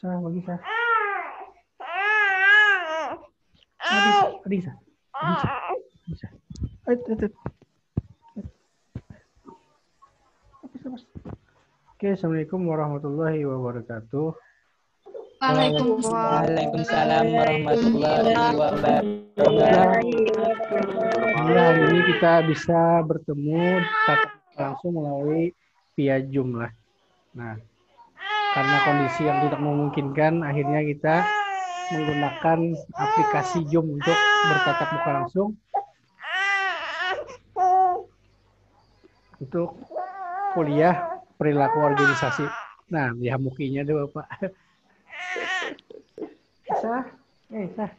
Sah, bagi sah. Adisa. Oke, assalamualaikum warahmatullahi wabarakatuh. Waalaikumsalam warahmatullahi wabarakatuh. Ya, hari ini kita bisa bertemu langsung melalui via Zoom lah. Nah, karena kondisi yang tidak memungkinkan, akhirnya kita menggunakan aplikasi Zoom untuk bertatap muka langsung untuk kuliah perilaku organisasi. Nah, lihat mukinya deh Bapak. Sah, Sah.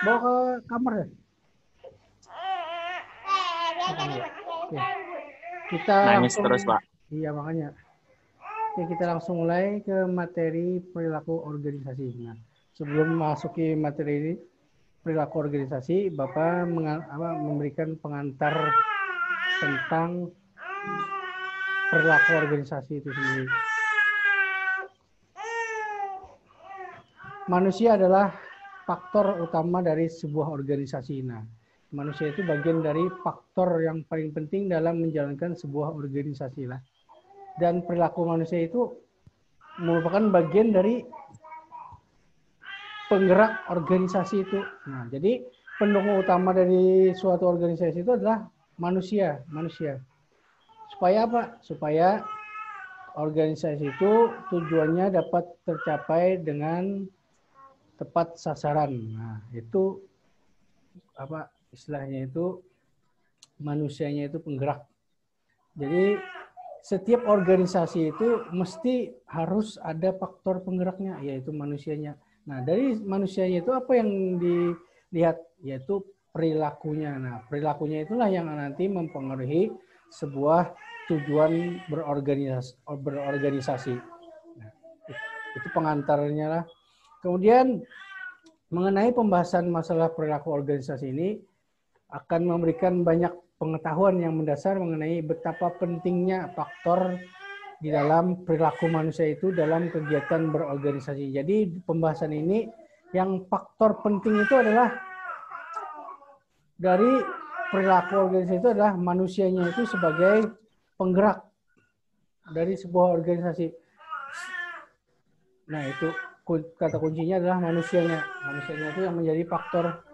Bawa ke kamar ya? Ya. Kita nangis langsung, terus, Pak. Iya, makanya. Oke, kita langsung mulai ke materi perilaku organisasi. Nah, sebelum masuki materi ini, perilaku organisasi, Bapak memberikan pengantar tentang perilaku organisasi itu sendiri. Manusia adalah faktor utama dari sebuah organisasi. Nah, manusia itu bagian dari faktor yang paling penting dalam menjalankan sebuah organisasi lah. Dan perilaku manusia itu merupakan bagian dari penggerak organisasi itu. Nah, jadi pendukung utama dari suatu organisasi itu adalah manusia. Supaya apa? Supaya organisasi itu tujuannya dapat tercapai dengan tepat sasaran. Nah, itu apa istilahnya itu manusianya itu penggerak. Jadi setiap organisasi itu mesti harus ada faktor penggeraknya, yaitu manusianya. Nah, dari manusianya itu apa yang dilihat, yaitu perilakunya. Nah, perilakunya itulah yang nanti mempengaruhi sebuah tujuan berorganisasi. Nah, itu pengantarnya lah. Kemudian mengenai pembahasan masalah perilaku organisasi ini akan memberikan banyak pengetahuan yang mendasar mengenai betapa pentingnya faktor di dalam perilaku manusia itu dalam kegiatan berorganisasi. Jadi pembahasan ini yang faktor penting itu adalah dari perilaku organisasi itu adalah manusianya itu sebagai penggerak dari sebuah organisasi. Nah, itu kata kuncinya adalah manusianya. Manusianya itu yang menjadi faktor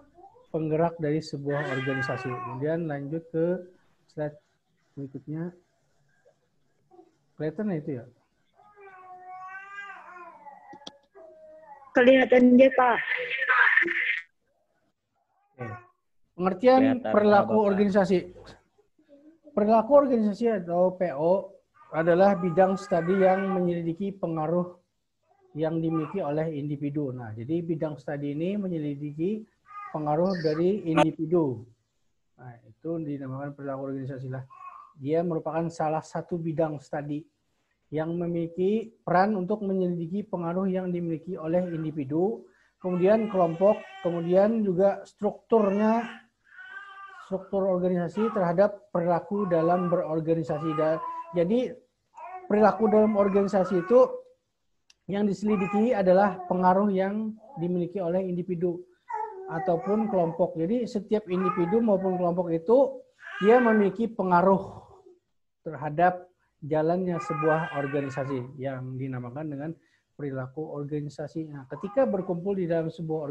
penggerak dari sebuah organisasi. Kemudian lanjut ke slide berikutnya. Kelihatan itu ya? Kelihatan dia, Pak. Oke. Pengertian perilaku organisasi. Perilaku organisasi atau PO adalah bidang studi yang menyelidiki pengaruh yang dimiliki oleh individu. Nah, jadi bidang studi ini menyelidiki pengaruh dari individu. Nah, itu dinamakan perilaku organisasi lah. Dia merupakan salah satu bidang studi yang memiliki peran untuk menyelidiki pengaruh yang dimiliki oleh individu, kemudian kelompok, kemudian juga struktur organisasi terhadap perilaku dalam berorganisasi. Jadi perilaku dalam organisasi itu yang diselidiki adalah pengaruh yang dimiliki oleh individu ataupun kelompok. Jadi setiap individu maupun kelompok itu dia memiliki pengaruh terhadap jalannya sebuah organisasi yang dinamakan dengan perilaku organisasi. Nah, ketika berkumpul di dalam sebuah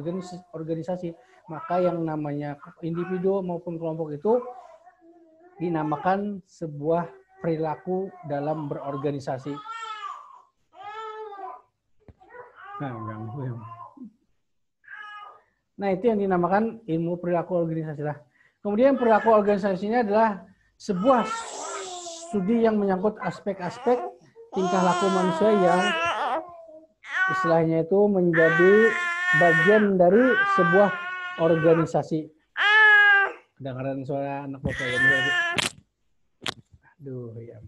organisasi, maka yang namanya individu maupun kelompok itu dinamakan sebuah perilaku dalam berorganisasi. Nah, itu yang dinamakan ilmu perilaku organisasi lah. Kemudian perilaku organisasinya adalah sebuah studi yang menyangkut aspek-aspek tingkah laku manusia yang istilahnya itu menjadi bagian dari sebuah organisasi. Kedengaran suara anak bapak ya. Aduh ya.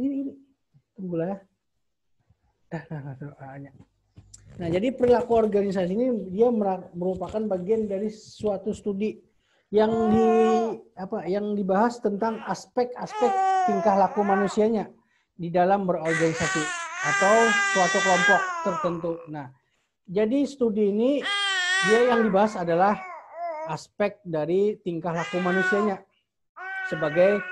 Ini tunggulah ya. Nah, jadi perilaku organisasi ini dia merupakan bagian dari suatu studi yang dibahas tentang aspek-aspek tingkah laku manusianya di dalam berorganisasi. atau suatu kelompok tertentu. Nah, jadi studi ini dia yang dibahas adalah aspek dari tingkah laku manusianya sebagai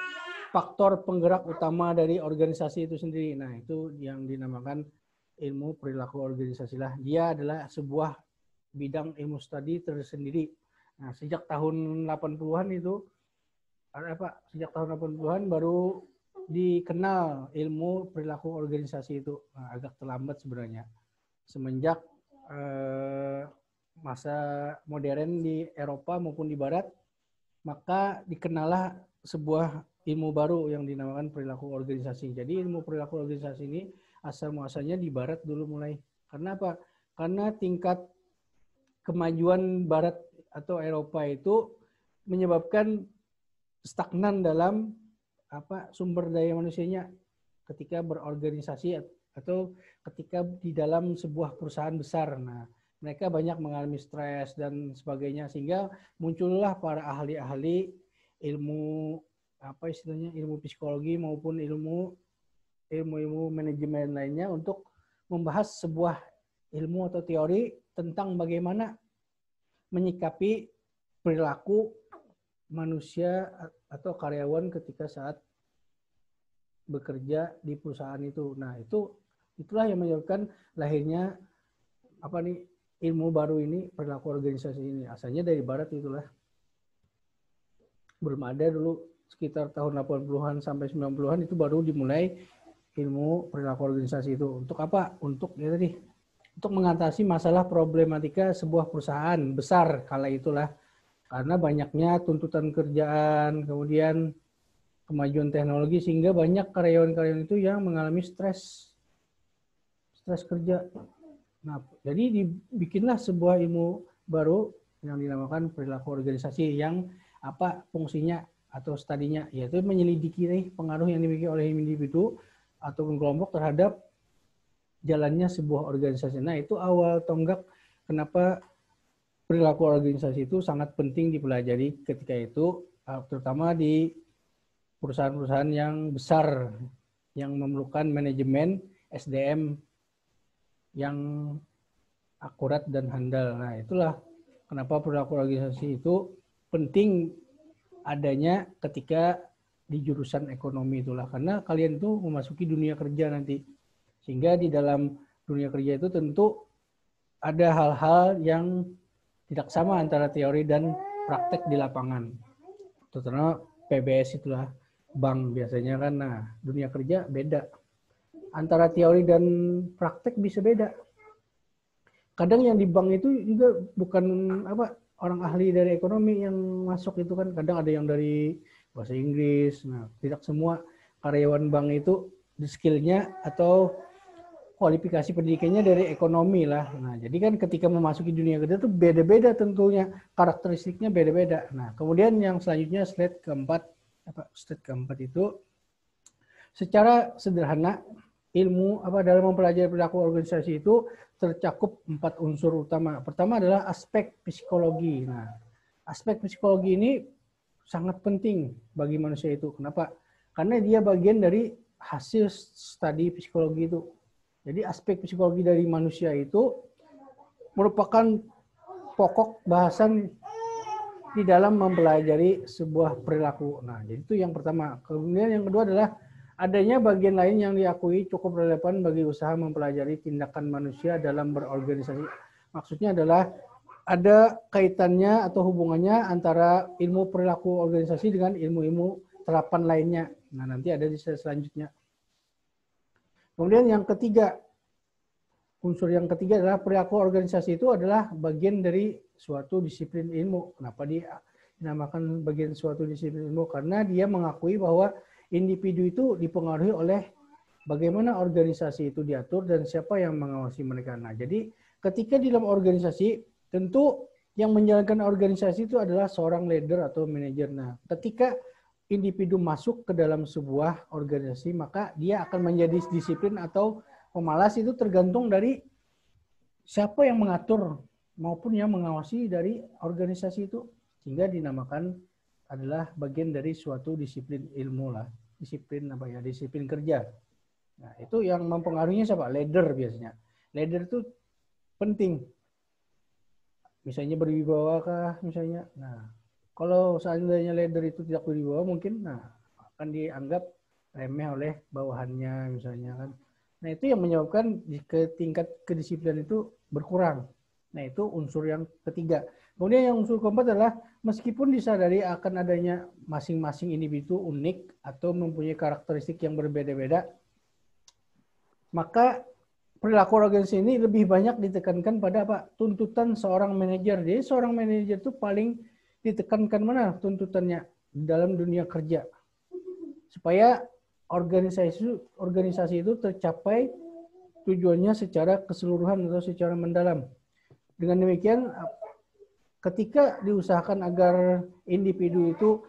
faktor penggerak utama dari organisasi itu sendiri. Nah, itu yang dinamakan ilmu perilaku organisasi lah. Dia adalah sebuah bidang ilmu studi tersendiri. Nah, sejak tahun 80-an itu sejak tahun 80-an baru dikenal ilmu perilaku organisasi itu. Nah, agak terlambat sebenarnya. Semenjak masa modern di Eropa maupun di Barat, maka dikenallah sebuah ilmu baru yang dinamakan perilaku organisasi. Jadi ilmu perilaku organisasi ini asal muasalnya di Barat dulu mulai. Karena apa? Karena tingkat kemajuan Barat atau Eropa itu menyebabkan stagnan dalam sumber daya manusianya ketika berorganisasi atau ketika di dalam sebuah perusahaan besar. Nah, mereka banyak mengalami stres dan sebagainya sehingga muncullah para ahli-ahli ilmu ilmu psikologi maupun ilmu manajemen lainnya untuk membahas sebuah ilmu atau teori tentang bagaimana menyikapi perilaku manusia atau karyawan ketika saat bekerja di perusahaan itu. Nah, itulah yang menyebabkan lahirnya ilmu baru ini, perilaku organisasi ini. Asalnya dari Barat itulah. Belum ada dulu sekitar tahun 80-an sampai 90-an itu baru dimulai ilmu perilaku organisasi itu. Untuk apa? Untuk mengatasi masalah problematika sebuah perusahaan besar kala itulah. Karena banyaknya tuntutan kerjaan, kemudian kemajuan teknologi sehingga banyak karyawan-karyawan itu yang mengalami stres kerja. Nah, jadi dibikinlah sebuah ilmu baru yang dinamakan perilaku organisasi yang fungsinya atau studinya, yaitu menyelidiki pengaruh yang dimiliki oleh individu atau kelompok terhadap jalannya sebuah organisasi. Nah, itu awal tonggak kenapa perilaku organisasi itu sangat penting dipelajari ketika itu, terutama di perusahaan-perusahaan yang besar yang memerlukan manajemen SDM yang akurat dan handal. Nah, itulah kenapa perilaku organisasi itu penting adanya ketika di jurusan ekonomi itulah. Karena kalian itu memasuki dunia kerja nanti. Sehingga di dalam dunia kerja itu tentu ada hal-hal yang tidak sama antara teori dan praktek di lapangan. Terutama PBS itulah, bank biasanya kan. Nah, dunia kerja beda. Antara teori dan praktek bisa beda. Kadang yang di bank itu juga bukan orang ahli dari ekonomi yang masuk itu kan. Kadang ada yang dari bahasa Inggris. Nah, tidak semua karyawan bank itu skillnya atau kualifikasi pendidikannya dari ekonomi lah. Nah, jadi kan ketika memasuki dunia kerja itu beda-beda tentunya, karakteristiknya beda-beda. Nah, kemudian yang selanjutnya slide keempat itu secara sederhana ilmu dalam mempelajari perilaku organisasi itu tercakup 4 unsur utama. Pertama adalah aspek psikologi. Nah, aspek psikologi ini sangat penting bagi manusia itu. Kenapa? Karena dia bagian dari hasil studi psikologi itu. Jadi aspek psikologi dari manusia itu merupakan pokok bahasan di dalam mempelajari sebuah perilaku. Nah, jadi itu yang pertama. Kemudian yang kedua adalah adanya bagian lain yang diakui cukup relevan bagi usaha mempelajari tindakan manusia dalam berorganisasi. Maksudnya adalah ada kaitannya atau hubungannya antara ilmu perilaku organisasi dengan ilmu-ilmu terapan lainnya. Nah, nanti ada di slide selanjutnya. Kemudian yang ketiga, unsur yang ketiga adalah perilaku organisasi itu adalah bagian dari suatu disiplin ilmu. Kenapa dia dinamakan bagian suatu disiplin ilmu? Karena dia mengakui bahwa individu itu dipengaruhi oleh bagaimana organisasi itu diatur dan siapa yang mengawasi mereka. Nah, jadi ketika di dalam organisasi, tentu yang menjalankan organisasi itu adalah seorang leader atau manajer. Nah, ketika individu masuk ke dalam sebuah organisasi, maka dia akan menjadi disiplin atau pemalas itu tergantung dari siapa yang mengatur maupun yang mengawasi dari organisasi itu. Sehingga dinamakan adalah bagian dari suatu disiplin ilmu lah. Disiplin disiplin kerja. Nah, itu yang mempengaruhinya siapa? Leader biasanya. Leader itu penting. Misalnya berwibawa kah misalnya. Nah, kalau seandainya leader itu tidak berwibawa mungkin akan dianggap remeh oleh bawahannya misalnya kan. Nah, itu yang menyebabkan tingkat kedisiplinan itu berkurang. Nah, itu unsur yang ketiga. Kemudian yang unsur keempat adalah meskipun disadari akan adanya masing-masing individu unik atau mempunyai karakteristik yang berbeda-beda, maka perilaku organisasi ini lebih banyak ditekankan pada apa? Tuntutan seorang manajer. Jadi seorang manajer itu paling ditekankan mana tuntutannya dalam dunia kerja. Supaya organisasi itu tercapai tujuannya secara keseluruhan atau secara mendalam. Dengan demikian, ketika diusahakan agar individu itu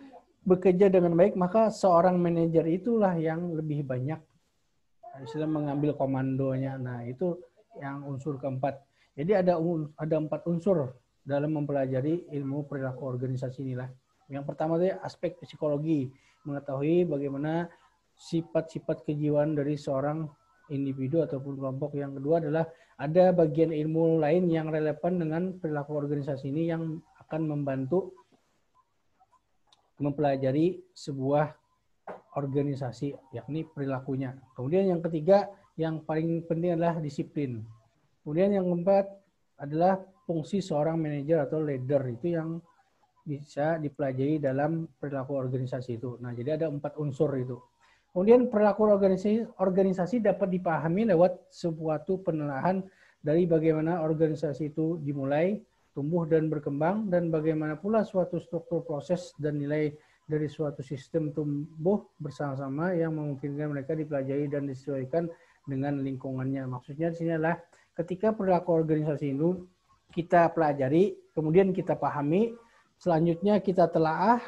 bekerja dengan baik, maka seorang manajer itulah yang lebih banyak mengambil komandonya. Nah, itu yang unsur keempat. Jadi ada 4 unsur dalam mempelajari ilmu perilaku organisasi inilah. Yang pertama itu aspek psikologi, mengetahui bagaimana sifat-sifat kejiwaan dari seorang individu ataupun kelompok. Yang kedua adalah ada bagian ilmu lain yang relevan dengan perilaku organisasi ini yang akan membantu mempelajari sebuah organisasi, yakni perilakunya. Kemudian yang ketiga, yang paling penting adalah disiplin. Kemudian yang keempat adalah fungsi seorang manajer atau leader, itu yang bisa dipelajari dalam perilaku organisasi itu. Nah, jadi ada 4 unsur itu. Kemudian perilaku organisasi dapat dipahami lewat suatu penelaahan dari bagaimana organisasi itu dimulai, tumbuh dan berkembang, dan bagaimana pula suatu struktur proses dan nilai dari suatu sistem tumbuh bersama-sama yang memungkinkan mereka dipelajari dan disesuaikan dengan lingkungannya. Maksudnya di sini adalah ketika perilaku organisasi itu kita pelajari, kemudian kita pahami, selanjutnya kita telaah,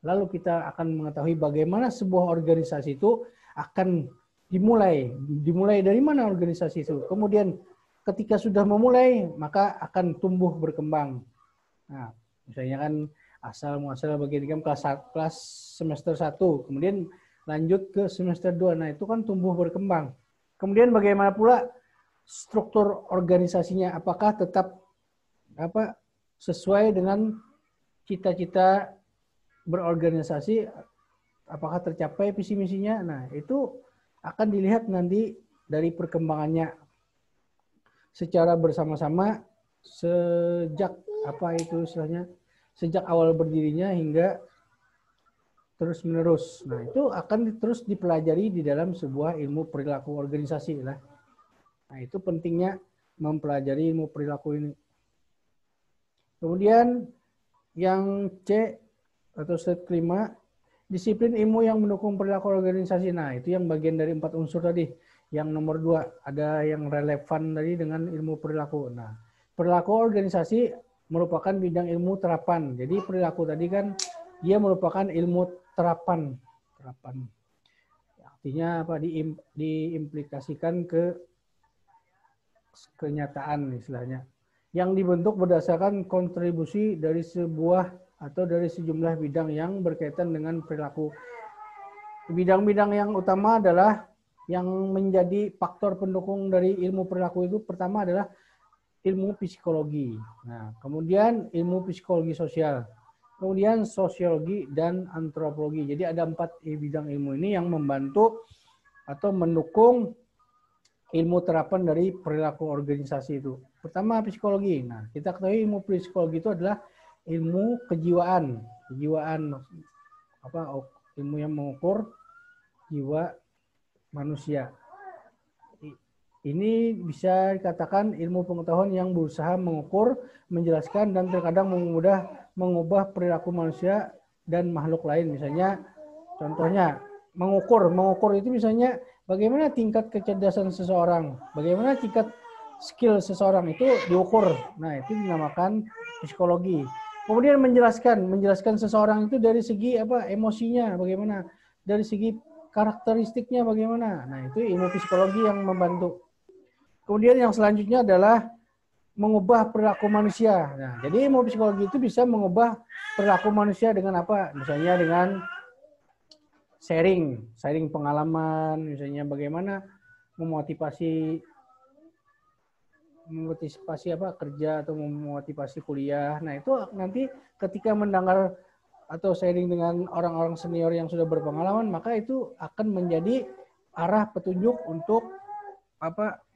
lalu kita akan mengetahui bagaimana sebuah organisasi itu akan dimulai. Dimulai dari mana organisasi itu? Kemudian ketika sudah memulai, maka akan tumbuh berkembang. Nah, misalnya kan asal muasal bagian kelas semester 1, kemudian lanjut ke semester 2. Nah, itu kan tumbuh berkembang. Kemudian bagaimana pula struktur organisasinya? Apakah tetap sesuai dengan cita-cita berorganisasi, apakah tercapai visi misinya? Nah, itu akan dilihat nanti dari perkembangannya secara bersama-sama sejak sejak awal berdirinya hingga terus menerus. Nah, itu akan terus dipelajari di dalam sebuah ilmu perilaku organisasi lah. Nah, itu pentingnya mempelajari ilmu perilaku ini. Kemudian yang C atau set kelima, disiplin ilmu yang mendukung perilaku organisasi. Nah, itu yang bagian dari 4 unsur tadi. Yang nomor 2, ada yang relevan tadi dengan ilmu perilaku. Nah, perilaku organisasi merupakan bidang ilmu terapan. Jadi perilaku tadi kan dia merupakan ilmu terapan. Artinya apa? Diimplikasikan ke kenyataan istilahnya. Yang dibentuk berdasarkan kontribusi dari sebuah atau dari sejumlah bidang yang berkaitan dengan perilaku. Bidang-bidang yang utama adalah yang menjadi faktor pendukung dari ilmu perilaku itu pertama adalah ilmu psikologi. Nah, kemudian ilmu psikologi sosial. Kemudian sosiologi dan antropologi. Jadi ada 4 bidang ilmu ini yang membantu atau mendukung ilmu terapan dari perilaku organisasi itu. Pertama psikologi. Nah, kita ketahui ilmu psikologi itu adalah ilmu kejiwaan. Ilmu yang mengukur jiwa manusia. Ini bisa dikatakan ilmu pengetahuan yang berusaha mengukur, menjelaskan, dan terkadang mengubah perilaku manusia dan makhluk lain. Misalnya, contohnya, mengukur itu misalnya bagaimana tingkat kecerdasan seseorang, bagaimana tingkat skill seseorang itu diukur. Nah, itu dinamakan psikologi. Kemudian menjelaskan seseorang itu dari segi emosinya, bagaimana, dari segi karakteristiknya bagaimana. Nah, itu ilmu psikologi yang membantu. Kemudian yang selanjutnya adalah mengubah perilaku manusia. Nah, jadi ilmu psikologi itu bisa mengubah perilaku manusia dengan apa? Misalnya dengan sharing pengalaman, misalnya bagaimana memotivasi kerja atau memotivasi kuliah. Nah, itu nanti ketika mendengar atau sharing dengan orang-orang senior yang sudah berpengalaman, maka itu akan menjadi arah petunjuk untuk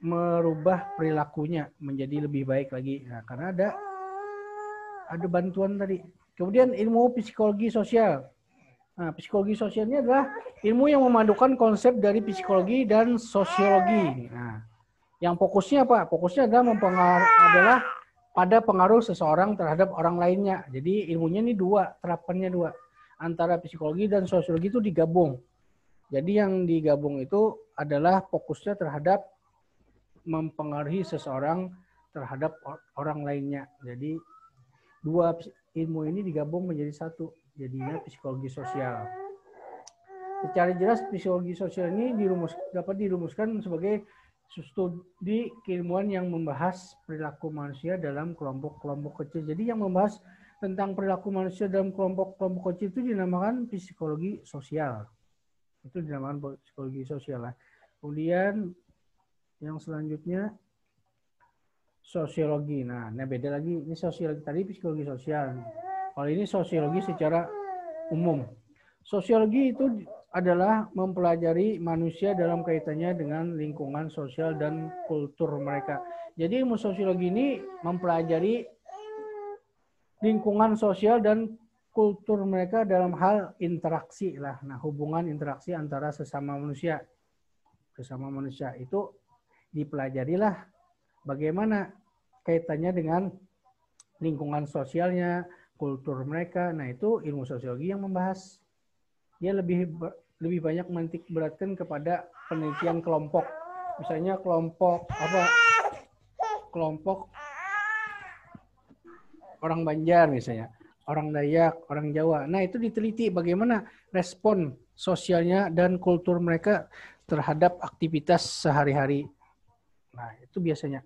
merubah perilakunya menjadi lebih baik lagi. Nah, karena ada bantuan tadi. Kemudian ilmu psikologi sosial. Nah, psikologi sosial ini adalah ilmu yang memadukan konsep dari psikologi dan sosiologi. Nah, yang fokusnya apa? Fokusnya adalah pada pengaruh seseorang terhadap orang lainnya. Jadi ilmunya ini terapannya dua. Antara psikologi dan sosiologi itu digabung. Jadi yang digabung itu adalah fokusnya terhadap mempengaruhi seseorang terhadap orang lainnya. Jadi dua ilmu ini digabung menjadi satu. Jadinya psikologi sosial. Secara jelas psikologi sosial ini dapat dirumuskan sebagai studi keilmuan yang membahas perilaku manusia dalam kelompok-kelompok kecil. Jadi yang membahas tentang perilaku manusia dalam kelompok-kelompok kecil itu dinamakan psikologi sosial. Itu dinamakan psikologi sosial. Kemudian yang selanjutnya sosiologi. Nah, beda lagi. Ini sosiologi tadi psikologi sosial. Kalau ini sosiologi secara umum. Sosiologi itu adalah mempelajari manusia dalam kaitannya dengan lingkungan sosial dan kultur mereka. Jadi ilmu sosiologi ini mempelajari lingkungan sosial dan kultur mereka dalam hal interaksi lah. Nah, hubungan interaksi antara sesama manusia. Sesama manusia itu dipelajarilah bagaimana kaitannya dengan lingkungan sosialnya, kultur mereka. Nah, itu ilmu sosiologi yang membahas. Dia lebih banyak menitik beratkan kepada penelitian kelompok. Misalnya kelompok orang Banjar misalnya, orang Dayak, orang Jawa. Nah, itu diteliti bagaimana respon sosialnya dan kultur mereka terhadap aktivitas sehari-hari. Nah, itu biasanya.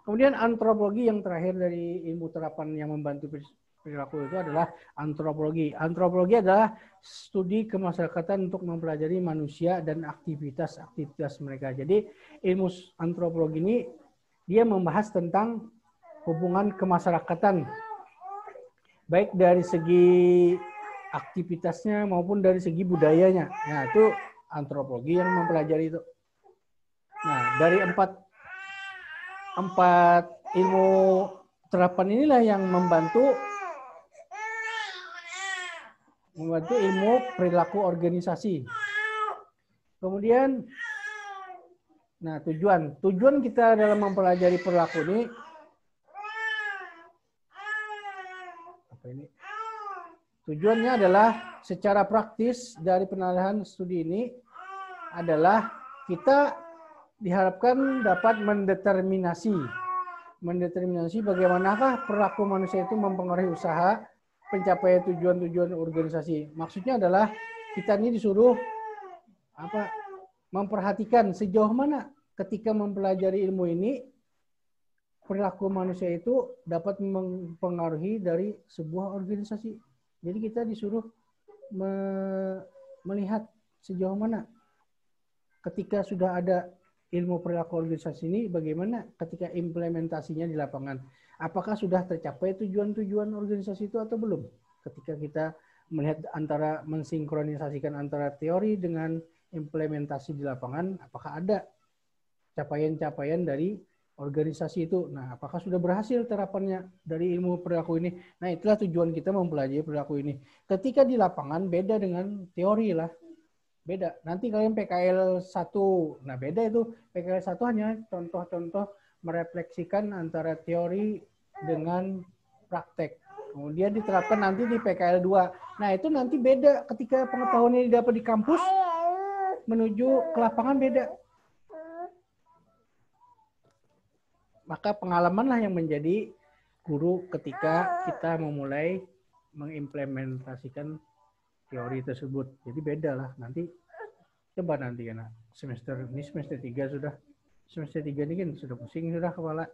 Kemudian antropologi yang terakhir dari ilmu terapan yang membantu perilaku itu adalah antropologi. Antropologi adalah studi kemasyarakatan untuk mempelajari manusia dan aktivitas mereka. Jadi ilmu antropologi ini dia membahas tentang hubungan kemasyarakatan, baik dari segi aktivitasnya maupun dari segi budayanya. Nah, itu antropologi yang mempelajari itu. Nah, dari empat ilmu terapan inilah yang membantu ilmu perilaku organisasi. Kemudian, nah tujuan kita dalam mempelajari perilaku ini tujuannya adalah secara praktis dari penelitian studi ini adalah kita diharapkan dapat mendeterminasi bagaimanakah perilaku manusia itu mempengaruhi usaha pencapaian tujuan-tujuan organisasi. Maksudnya adalah kita ini disuruh memperhatikan sejauh mana ketika mempelajari ilmu ini perilaku manusia itu dapat mempengaruhi dari sebuah organisasi. Jadi kita disuruh melihat sejauh mana ketika sudah ada ilmu perilaku organisasi ini, bagaimana ketika implementasinya di lapangan. Apakah sudah tercapai tujuan-tujuan organisasi itu atau belum? Ketika kita melihat mensinkronisasikan antara teori dengan implementasi di lapangan, apakah ada capaian-capaian dari organisasi itu? Nah, apakah sudah berhasil terapannya dari ilmu perilaku ini? Nah, itulah tujuan kita mempelajari perilaku ini. Ketika di lapangan beda dengan teori lah. Beda. Nanti kalian PKL 1. Nah, beda itu. PKL 1 hanya contoh-contoh merefleksikan antara teori dengan praktek. Kemudian diterapkan nanti di PKL 2. Nah, itu nanti beda ketika pengetahuannya didapat di kampus menuju ke lapangan beda. Maka pengalamanlah yang menjadi guru ketika kita memulai mengimplementasikan teori tersebut. Jadi beda lah. Nanti coba nanti karena semester 3 sudah. Semester 3 ini kan sudah pusing sudah kepala.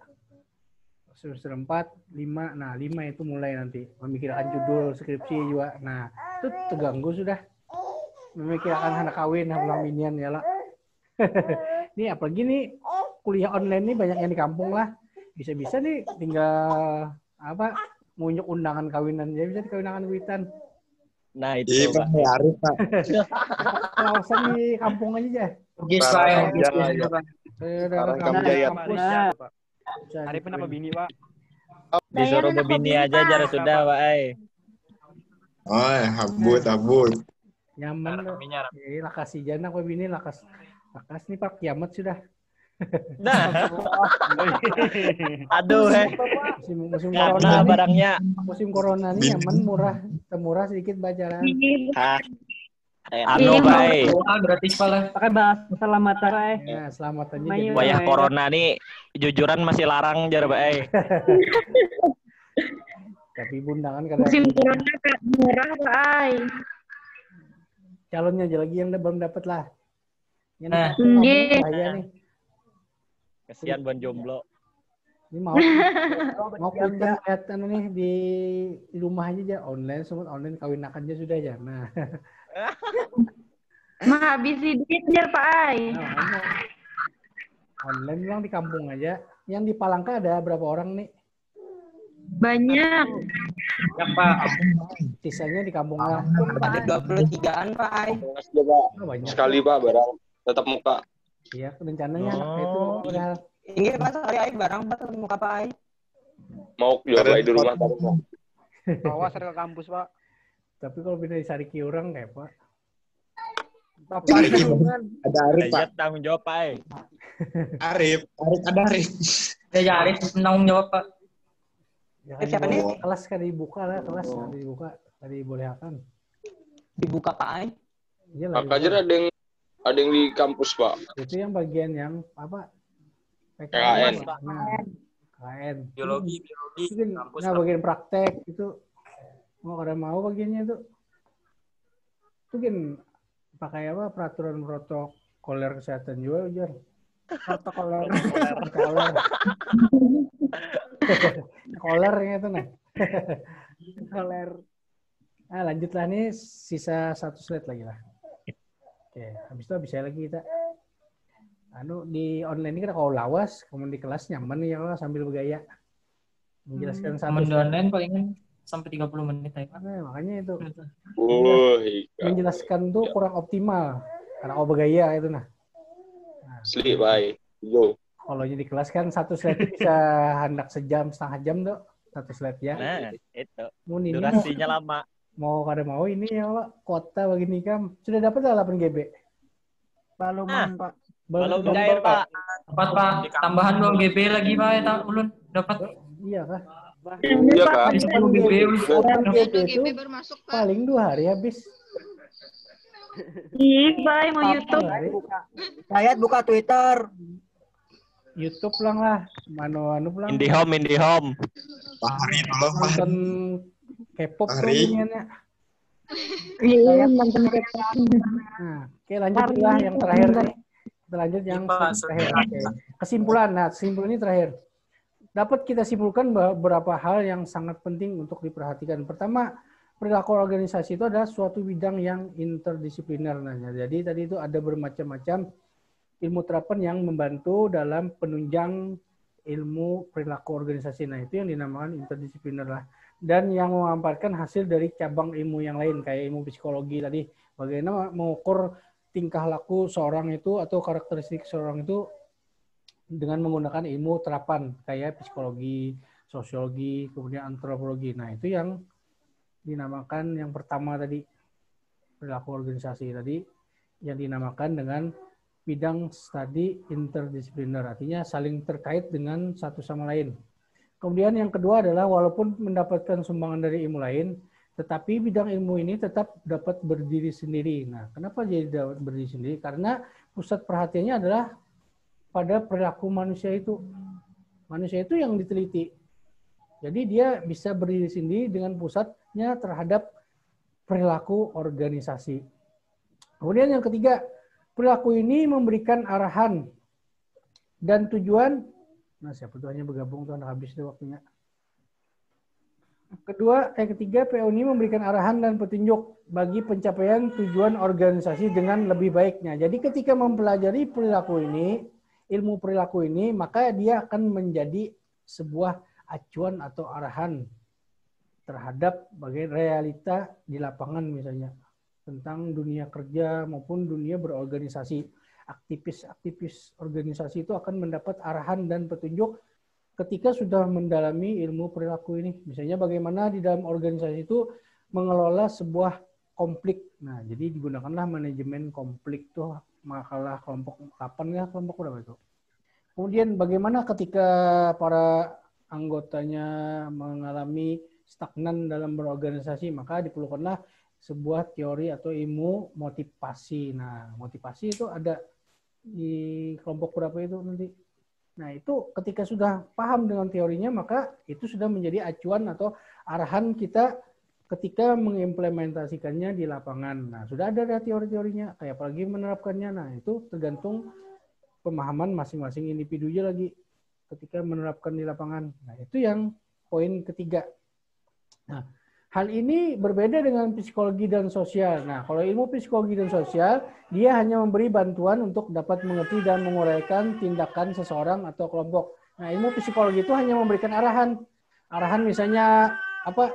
Semester 4, 5. Nah, 5 itu mulai nanti memikirkan judul skripsi juga. Nah, itu terganggu sudah. Memikirkan anak kawin, pulang minian ya lah. Ini apalagi nih kuliah online nih banyak yang di kampung lah. Bisa-bisa nih tinggal apa ngunjuk undangan kawinan ya bisa di kawinan witan. Nah, itu Iya, tuh, Pak. Pak. Arif, Pak. Pengawasan di kampung aja. Ugis Pak, Ugis. Saudara Rekam kampung jaya. kampus. Bisa Arif kenapa dikawin. bini, Pak? Disuruh bebini aja jar sudah, Pak. Oh, habut. Nyaman. Lakas si jana kok bini lakas nih Pak kiamat sudah. Nah. Aduh, Musim karena corona nih, barangnya. musim corona nih nyaman murah sedikit bajaran. Anu, Pak. Gratis pala. Pakai bahasa lamatan, Ya, selamat aja. Mayu. Wayah corona nih jujuran masih larang jar, Pak. Tapi bundangan kadang Musim corona murah, Pak. calonnya aja lagi yang belum dapat lah. Yang Nah. bahaya nih. Kesian Bon Jomblo. Ini mau kita lihat anu nih di rumah aja online semua online kawinakan aja sudah aja. Nah, Menghabisi duit jar, Pak. makanya. Online bilang di kampung aja. Yang di Palangka ada berapa orang nih? Banyak. Ya Pak. Sisanya di kampung lah. Ada 23-an, Pak. Oh, banyak. Sekali, Pak, barang tetap muka. Iya, rencananya itu udah Ini Pak, hari barang Pak muka Pak. Mau jual di rumah tadi, Pak. Awas ke kampus, Pak. tapi kalau beda di Sariki orang kayak Pak. Arif, ada Arif, Pak. Dayat tanggung jawab, Pak. Arif, ada Arif. Ya Arif penanggung jawab Pak. Ya, Siapa nih? Kelas kan dibuka lah, kelas kan dibuka, tadi dibolehkan. Dibuka Pak. Iya lah. Maka aja ada yang di kampus, Pak. Itu yang bagian yang apa? PKN. Nah, PKN. Biologi. Itu kan, nah bagian praktek itu mau kada mau bagiannya itu. Itu kan pakai apa peraturan protokoler kesehatan juga ujar. Protokoler. Kolernya itu nah. Koler. Nah, lanjutlah nih sisa 1 slide lagi lah. Oke, habis itu bisa lagi kita di online ini kan kalau lawas, kemudian di kelas nyaman nih ya sambil bergaya. Menjelaskan satu. Online palingan sampai 30 menit aja. Nah, makanya itu. Menjelaskan tuh kurang optimal karena kalau bergaya itu nah. Asli, Pak. Yo. Kalau jadi kelas kan 1 slide bisa hendak sejam, setengah jam tuh 1 slide ya. Nah, itu. Ini Durasinya lama. mau kada mau ini ya Pak, kuota begini kan sudah dapat 8 GB. Belum, Pak. Belum cair, Pak. Dapat Pak. Tambahan 2 GB lagi Pak ya ulun dapat. Iya kah? Iya, Kak. 10 GB. 8 GB itu baru masuk, Pak. paling 2 hari habis. Ih, Pak, mau YouTube. Saya buka Twitter. YouTube pulang lah, anu pulang. IndiHome. Pak Hari, tolong Pak. Nonton K-pop tuh Hari. iniannya. Iya, nonton Nah, oke lanjut lah yang terakhir nih. Kita lanjut yang Pak, terakhir. Oke. Kesimpulan. Nah, kesimpulan ini terakhir. Dapat kita simpulkan beberapa hal yang sangat penting untuk diperhatikan. Pertama, perilaku organisasi itu adalah suatu bidang yang interdisipliner. Nah, jadi tadi itu ada bermacam-macam ilmu terapan yang membantu dalam penunjang ilmu perilaku organisasi. Nah, itu yang dinamakan interdisipliner lah. Dan yang memanfaatkan hasil dari cabang ilmu yang lain, kayak ilmu psikologi tadi. Bagaimana mengukur tingkah laku seorang itu atau karakteristik seorang itu dengan menggunakan ilmu terapan, kayak psikologi, sosiologi, kemudian antropologi. Nah, itu yang dinamakan yang pertama tadi, perilaku organisasi tadi, yang dinamakan dengan bidang studi interdisipliner, artinya saling terkait dengan satu sama lain. Kemudian yang kedua adalah walaupun mendapatkan sumbangan dari ilmu lain, tetapi bidang ilmu ini tetap dapat berdiri sendiri. Nah, kenapa jadi dapat berdiri sendiri? Karena pusat perhatiannya adalah pada perilaku manusia itu. Manusia itu yang diteliti. Jadi dia bisa berdiri sendiri dengan pusatnya terhadap perilaku organisasi. Kemudian yang ketiga, perilaku ini memberikan arahan dan tujuan. Nah, siapa tuh hanya bergabung tuh habis itu waktunya. Yang ketiga, PO ini memberikan arahan dan petunjuk bagi pencapaian tujuan organisasi dengan lebih baiknya. Jadi ketika mempelajari perilaku ini, ilmu perilaku ini, maka dia akan menjadi sebuah acuan atau arahan terhadap bagaimana realita di lapangan misalnya. Tentang dunia kerja maupun dunia berorganisasi. Aktivis organisasi itu akan mendapat arahan dan petunjuk ketika sudah mendalami ilmu perilaku ini. Misalnya bagaimana di dalam organisasi itu mengelola sebuah konflik. Nah, jadi digunakanlah manajemen konflik tuh makalah kelompok 8 ya, kelompok berapa itu. Kemudian bagaimana ketika para anggotanya mengalami stagnan dalam berorganisasi, maka diperlukanlah sebuah teori atau ilmu motivasi. Nah, motivasi itu ada di kelompok berapa itu nanti. Nah, itu ketika sudah paham dengan teorinya, maka itu sudah menjadi acuan atau arahan kita ketika mengimplementasikannya di lapangan. Nah, sudah ada teori-teorinya, kayak apalagi menerapkannya. Nah, itu tergantung pemahaman masing-masing individunya lagi ketika menerapkan di lapangan. Nah, itu yang poin ketiga. Nah, hal ini berbeda dengan psikologi dan sosial. Nah, kalau ilmu psikologi dan sosial, dia hanya memberi bantuan untuk dapat mengerti dan menguraikan tindakan seseorang atau kelompok. Nah, ilmu psikologi itu hanya memberikan arahan. Arahan misalnya apa?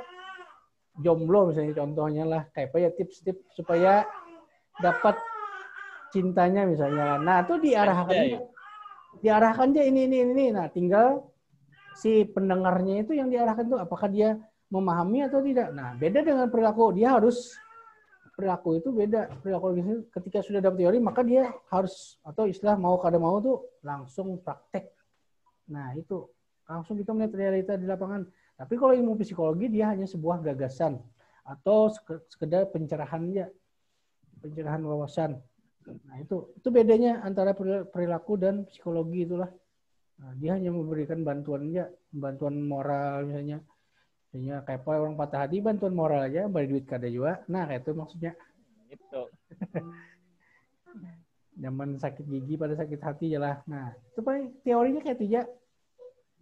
Jomblo misalnya contohnya lah, kayak apa ya tips-tips supaya dapat cintanya misalnya. Nah, itu diarahkan aja ini. Nah, tinggal si pendengarnya itu yang diarahkan tuh apakah dia memahami atau tidak. Nah, beda dengan perilaku. Dia harus, perilaku itu beda. Perilaku ketika sudah dapat teori, maka dia harus, atau istilah mau kada mau tuh langsung praktek. Nah, itu. Langsung kita melihat realita di lapangan. Tapi kalau ilmu psikologi, dia hanya sebuah gagasan. Atau sekedar pencerahan aja. Pencerahan wawasan. Nah, itu bedanya antara perilaku dan psikologi itulah. Nah, dia hanya memberikan bantuan aja. Bantuan moral misalnya. Misalnya kayak orang patah hati, bantuan moral aja, beri duit kada juga. Nah, kayak itu maksudnya. Gitu. Zaman sakit gigi pada sakit hati jelah. Nah, itu paling teorinya kayak itu ya.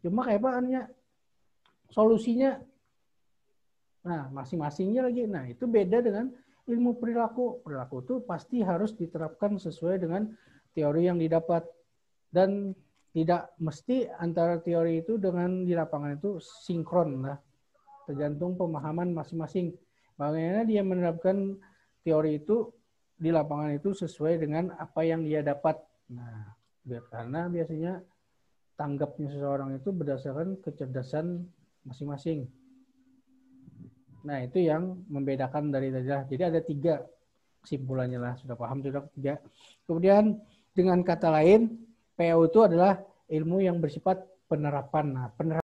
Cuma kayak apa anunya? Solusinya. Nah, masing-masingnya lagi. Nah, itu beda dengan ilmu perilaku. Perilaku itu pasti harus diterapkan sesuai dengan teori yang didapat. Dan tidak mesti antara teori itu dengan di lapangan itu sinkron lah. Tergantung pemahaman masing-masing. Bagaimana dia menerapkan teori itu di lapangan itu sesuai dengan apa yang dia dapat. Nah, karena biasanya tanggapnya seseorang itu berdasarkan kecerdasan masing-masing. Nah, itu yang membedakan dari tadi. Jadi ada 3 kesimpulannya lah. Sudah paham sudah 3. Kemudian dengan kata lain, PO itu adalah ilmu yang bersifat penerapan. Nah, penerapan